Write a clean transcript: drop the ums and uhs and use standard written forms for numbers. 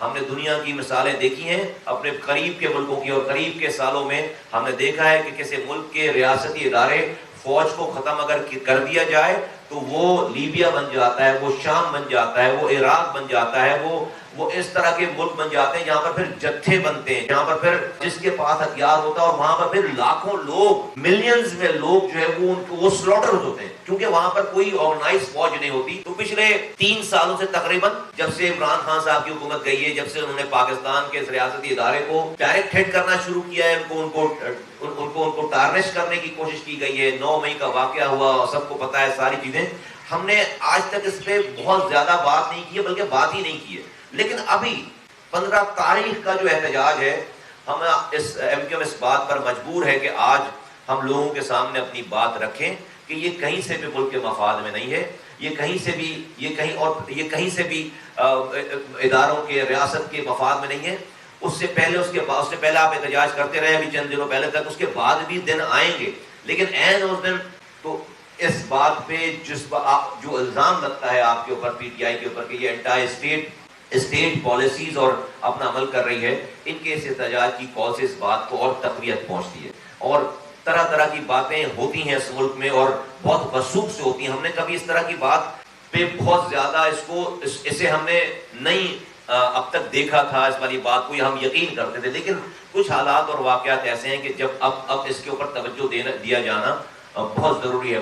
ہم نے دنیا کی مثالیں دیکھی ہیں اپنے قریب کے ملکوں کی، اور قریب کے سالوں میں ہم نے دیکھا ہے کہ کسی ملک کے ریاستی ادارے فوج کو ختم اگر کر دیا جائے تو وہ لیبیا بن جاتا ہے، وہ شام بن جاتا ہے، وہ عراق بن جاتا ہے، وہ اس طرح کے ملک بن جاتے ہیں جہاں پر پھر جتھے بنتے ہیں، جہاں پر پھر جس کے پاس ہتھیار ہوتا ہے، اور وہاں پر پھر لاکھوں لوگ، ملینز میں لوگ جو ہے وہ سلوٹر ہوتے ہیں، کیونکہ وہاں پر کوئی آرگنائز فوج نہیں ہوتی۔ تو پچھلے 3 سالوں سے تقریباً جب سے عمران خان صاحب کی حکومت گئی ہے، جب سے انہوں نے پاکستان کے اس ریاستی ادارے کو ڈائریکٹ ہٹ کرنا شروع کیا ہے، ان کو ٹارنش کرنے کی کوشش کی گئی ہے۔ 9 مئی کا واقعہ ہوا، سب کو پتا ہے ساری چیزیں، ہم نے آج تک اس پہ بہت زیادہ بات نہیں کی ہے، بلکہ بات ہی نہیں کی ہے۔ لیکن ابھی 15 تاریخ کا جو احتجاج ہے، ہم اس بات پر مجبور ہے کہ آج ہم لوگوں کے سامنے اپنی بات رکھیں کہ یہ کہیں سے بھی ملک کے مفاد میں نہیں ہے، یہ کہیں سے بھی اداروں کے، ریاست کے مفاد میں نہیں ہے۔ اس سے پہلے آپ احتجاج کرتے رہے ابھی چند دنوں پہلے تک، اس کے بعد بھی دن آئیں گے، لیکن عین اس دن تو اس بات پہ جو الزام لگتا ہے آپ کے اوپر، پی ٹی آئی کے اوپر، کہ یہ انٹائر اسٹیٹ پالیسیز اور اپنا عمل کر رہی ہے، ان کے اس احتجاج کی کال سے اس بات کو اور تقویت پہنچتی ہے، اور طرح طرح کی باتیں ہوتی ہیں اس ملک میں، اور بہت وثوق سے ہوتی ہیں۔ ہم نے کبھی اس طرح کی بات پہ بہت زیادہ اسے ہم نے نہیں اب تک دیکھا تھا، اس والی بات کو ہم یقین کرتے تھے، لیکن کچھ حالات اور واقعات ایسے ہیں کہ جب اب اس کے اوپر توجہ دیا جانا بہت ضروری ہے۔